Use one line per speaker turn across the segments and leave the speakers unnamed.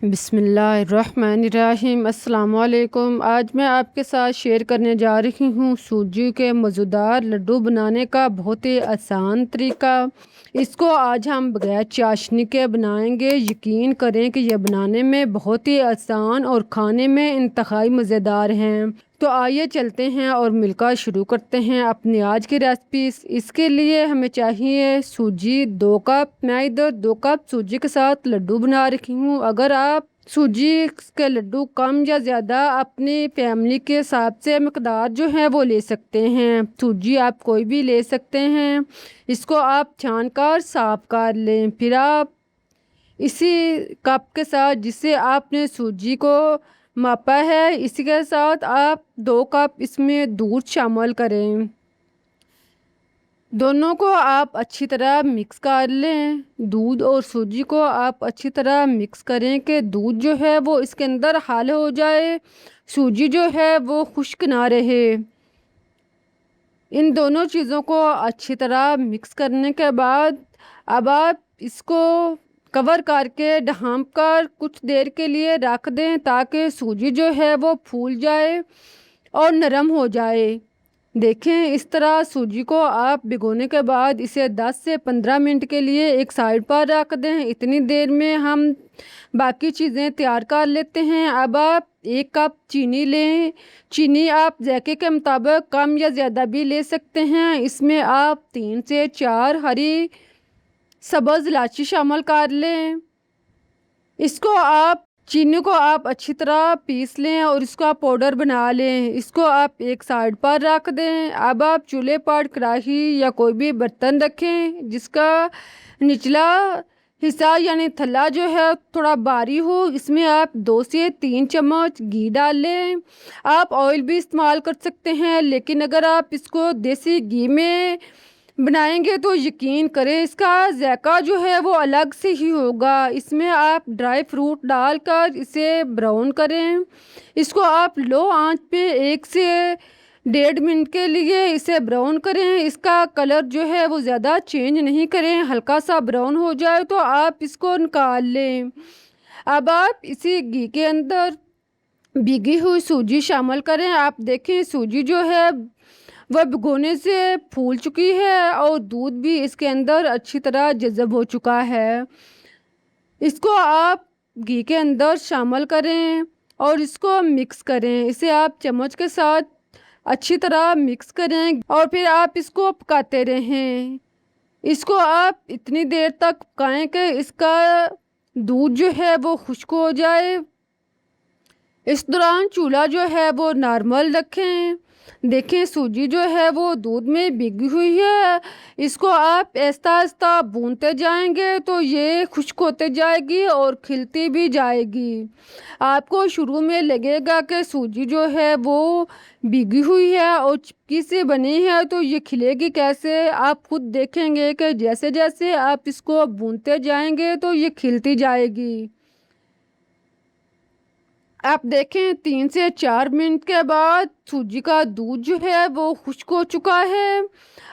बिस्मिल्लाहिर्रहमानिर्रहीम। अस्सलाम वालेकुम। आज मैं आपके साथ शेयर करने जा रही हूँ सूजी के मज़ेदार लड्डू बनाने का बहुत ही आसान तरीका। इसको आज हम बगैर चाशनी के बनाएंगे। यकीन करें कि यह बनाने में बहुत ही आसान और खाने में इंतहाई मज़ेदार हैं। तो आइए चलते हैं और मिलकर शुरू करते हैं अपनी आज की रेसिपी। इसके लिए हमें चाहिए सूजी 2 कप। मैं इधर 2 कप सूजी के साथ लड्डू बना रही हूँ। अगर आप सूजी के लड्डू कम या ज़्यादा अपनी फैमिली के हिसाब से मकदार जो है वो ले सकते हैं। सूजी आप कोई भी ले सकते हैं। इसको आप छान कर साफ कर लें। फिर आप इसी कप के साथ जिससे आपने सूजी को मापा है, इसी के साथ आप 2 कप इसमें दूध शामिल करें। दोनों को आप अच्छी तरह मिक्स कर लें। दूध और सूजी को आप अच्छी तरह मिक्स करें कि दूध जो है वो इसके अंदर हाल हो जाए, सूजी जो है वो खुश्क ना रहे। इन दोनों चीज़ों को अच्छी तरह मिक्स करने के बाद अब आप इसको कवर करके ढाँप कर कुछ देर के लिए रख दें ताकि सूजी जो है वो फूल जाए और नरम हो जाए। देखें, इस तरह सूजी को आप भिगोने के बाद इसे 10 से 15 मिनट के लिए एक साइड पर रख दें। इतनी देर में हम बाकी चीज़ें तैयार कर लेते हैं। अब आप 1 कप चीनी लें। चीनी आप जायके के मुताबिक कम या ज़्यादा भी ले सकते हैं। इसमें आप 3 से 4 हरी सब्ज़ इलायची शामिल कर लें। इसको आप चीनी को आप अच्छी तरह पीस लें और इसको आप पाउडर बना लें। इसको आप एक साइड पर रख दें। अब आप चूल्हे पर कढ़ाई या कोई भी बर्तन रखें जिसका निचला हिस्सा यानी थल्ला जो है थोड़ा भारी हो। इसमें आप 2 से 3 चम्मच घी डाल लें। आप ऑयल भी इस्तेमाल कर सकते हैं, लेकिन अगर आप इसको देसी घी में बनाएंगे तो यकीन करें इसका जायका जो है वो अलग से ही होगा। इसमें आप ड्राई फ्रूट डालकर इसे ब्राउन करें। इसको आप लो आंच पे 1 से 1.5 मिनट के लिए इसे ब्राउन करें। इसका कलर जो है वो ज़्यादा चेंज नहीं करें। हल्का सा ब्राउन हो जाए तो आप इसको निकाल लें। अब आप इसी घी के अंदर भीगी हुई सूजी शामिल करें। आप देखें सूजी जो है वह भिगोने से फूल चुकी है और दूध भी इसके अंदर अच्छी तरह जज़ब हो चुका है। इसको आप घी के अंदर शामिल करें और इसको मिक्स करें। इसे आप चम्मच के साथ अच्छी तरह मिक्स करें और फिर आप इसको पकाते रहें। इसको आप इतनी देर तक पकाएं कि इसका दूध जो है वो खुश्क हो जाए। इस दौरान चूल्हा जो है वो नॉर्मल रखें। देखें, सूजी जो है वो दूध में भीगी हुई है। इसको आप आहिस्ता आहिस्ता भूनते जाएंगे तो ये खुश्क होते जाएगी और खिलती भी जाएगी। आपको शुरू में लगेगा कि सूजी जो है वो भीगी हुई है और चिपकी से बनी है, तो ये खिलेगी कैसे। आप खुद देखेंगे कि जैसे जैसे आप इसको भूनते जाएंगे तो ये खिलती जाएगी। आप देखें 3 से 4 मिनट के बाद सूजी का दूध जो है वो खुश्क हो चुका है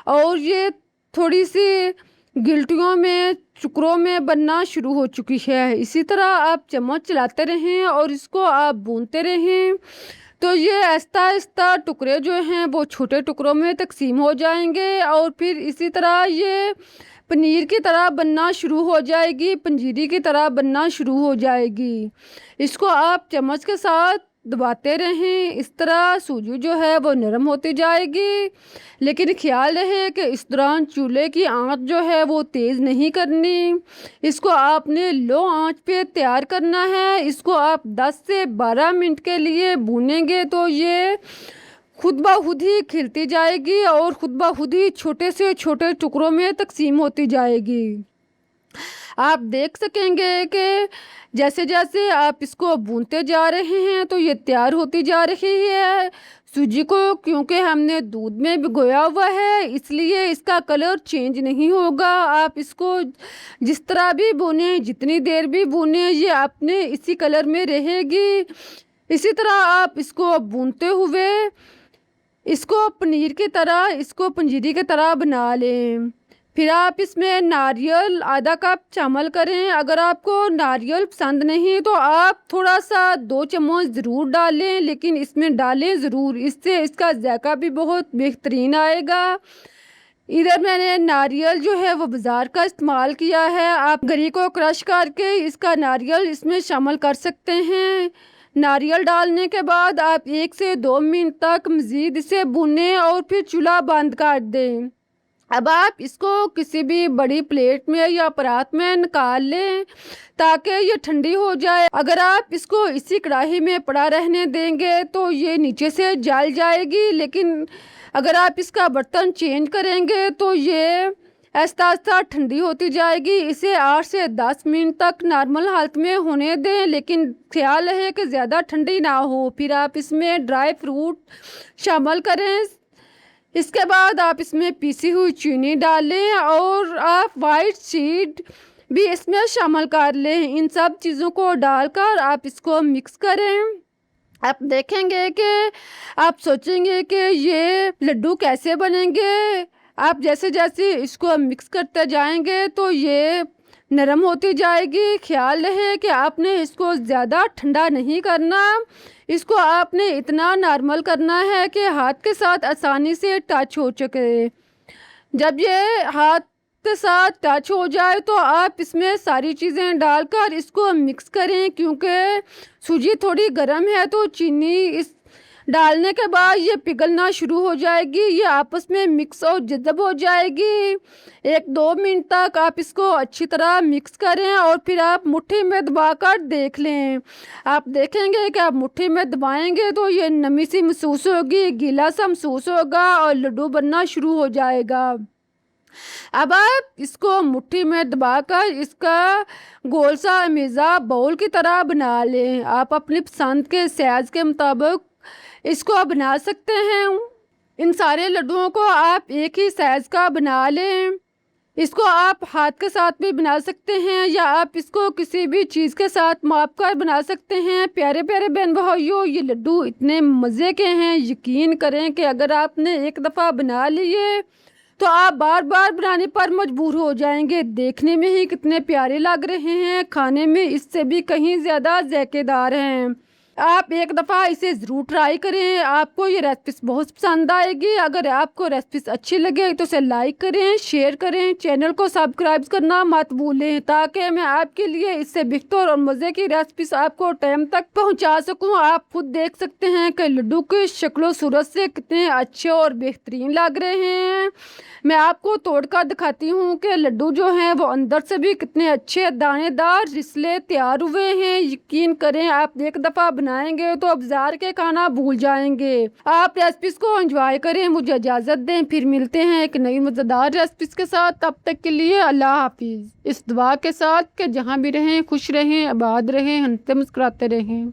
और ये थोड़ी सी गिल्टियों में टुकड़ों में बनना शुरू हो चुकी है। इसी तरह आप चम्मच चलाते रहें और इसको आप भूनते रहें तो ये आहिस्ता आहिस्ता टुकड़े जो हैं वो छोटे टुकड़ों में तकसीम हो जाएंगे और फिर इसी तरह ये पनीर की तरह बनना शुरू हो जाएगी, पंजीरी की तरह बनना शुरू हो जाएगी। इसको आप चम्मच के साथ दबाते रहें। इस तरह सूजी जो है वो नरम होती जाएगी, लेकिन ख्याल रहे कि इस दौरान चूल्हे की आंच जो है वो तेज़ नहीं करनी। इसको आपने लो आंच पे तैयार करना है। इसको आप 10 से 12 मिनट के लिए भूनेंगे तो ये खुद ब खुद ही खिलती जाएगी और खुद ब खुद ही छोटे से छोटे टुकड़ों में तकसीम होती जाएगी। आप देख सकेंगे कि जैसे जैसे आप इसको भूनते जा रहे हैं तो ये तैयार होती जा रही है। सूजी को क्योंकि हमने दूध में भिगोया हुआ है इसलिए इसका कलर चेंज नहीं होगा। आप इसको जिस तरह भी भूनें, जितनी देर भी भूनें, ये अपने इसी कलर में रहेगी। इसी तरह आप इसको भूनते हुए इसको पनीर की तरह, इसको पंजीरी की तरह बना लें। फिर आप इसमें नारियल आधा कप शामिल करें। अगर आपको नारियल पसंद नहीं तो आप थोड़ा सा 2 चम्मच ज़रूर डालें, लेकिन इसमें डालें ज़रूर, इससे इसका जायका भी बहुत बेहतरीन आएगा। इधर मैंने नारियल जो है वो बाज़ार का इस्तेमाल किया है। आप गरी को क्रश करके इसका नारियल इसमें शामिल कर सकते हैं। नारियल डालने के बाद आप 1 से 2 मिनट तक मज़ीद इसे भूनें और फिर चूल्हा बंद कर दें। अब आप इसको किसी भी बड़ी प्लेट में या परात में निकाल लें ताकि ये ठंडी हो जाए। अगर आप इसको इसी कढ़ाई में पड़ा रहने देंगे तो ये नीचे से जल जाएगी, लेकिन अगर आप इसका बर्तन चेंज करेंगे तो ये आहिस्ता आहिस्ता ठंडी होती जाएगी। इसे 8 से 10 मिनट तक नॉर्मल हालत में होने दें, लेकिन ख्याल रहे कि ज़्यादा ठंडी ना हो। फिर आप इसमें ड्राई फ्रूट शामिल करें। इसके बाद आप इसमें पीसी हुई चीनी डालें और आप वाइट सीड भी इसमें शामिल कर लें। इन सब चीज़ों को डालकर आप इसको मिक्स करें। आप देखेंगे कि आप सोचेंगे कि ये लड्डू कैसे बनेंगे। आप जैसे जैसे इसको मिक्स करते जाएंगे तो ये नरम होती जाएगी। ख्याल रहे कि आपने इसको ज़्यादा ठंडा नहीं करना, इसको आपने इतना नॉर्मल करना है कि हाथ के साथ आसानी से टच हो सके। जब ये हाथ के साथ टच हो जाए तो आप इसमें सारी चीज़ें डालकर इसको मिक्स करें। क्योंकि सूजी थोड़ी गर्म है तो चीनी इस डालने के बाद ये पिघलना शुरू हो जाएगी, ये आपस में मिक्स और जज़ब हो जाएगी। 1-2 मिनट तक आप इसको अच्छी तरह मिक्स करें और फिर आप मुट्ठी में दबाकर देख लें। आप देखेंगे कि आप मुट्ठी में दबाएंगे तो ये नमी सी महसूस होगी, गीला सा महसूस होगा और लड्डू बनना शुरू हो जाएगा। अब आप इसको मुट्ठी में दबाकर इसका गोल सा अमीज़ा बाउल की तरह बना लें। आप अपनी पसंद के साइज़ के मुताबिक इसको बना सकते हैं। इन सारे लड्डुओं को आप एक ही साइज़ का बना लें। इसको आप हाथ के साथ भी बना सकते हैं या आप इसको किसी भी चीज़ के साथ माप कर बना सकते हैं। प्यारे प्यारे बहन भाइयों, ये लड्डू इतने मज़े के हैं, यकीन करें कि अगर आपने एक दफ़ा बना लिए तो आप बार बार बनाने पर मजबूर हो जाएंगे। देखने में ही कितने प्यारे लग रहे हैं, खाने में इससे भी कहीं ज़्यादा जायकेदार हैं। आप एक दफ़ा इसे ज़रूर ट्राई करें, आपको ये रेसिपी बहुत पसंद आएगी। अगर आपको रेसिपी अच्छी लगे तो इसे लाइक करें, शेयर करें, चैनल को सब्सक्राइब करना मत भूलें ताकि मैं आपके लिए इससे बेहतर और मज़े की रेसिपीज आपको टाइम तक पहुंचा सकूं। आप खुद देख सकते हैं कि लड्डू की शक्ल सूरत से कितने अच्छे और बेहतरीन लग रहे हैं। मैं आपको तोड़कर दिखाती हूँ कि लड्डू जो हैं वो अंदर से भी कितने अच्छे दानेदार रिसले तैयार हुए हैं। यकीन करें आप एक दफ़ा बनाएंगे तो अब बाजार के खाना भूल जाएंगे। आप रेसिपीज को एंजॉय करें। मुझे इजाज़त दें, फिर मिलते हैं एक नई मज़ेदार रेसिपीज के साथ। तब तक के लिए अल्लाह हाफिज़। इस दुआ के साथ कि जहाँ भी रहें खुश रहें, आबाद रहें, हंसते मुस्कुराते रहें।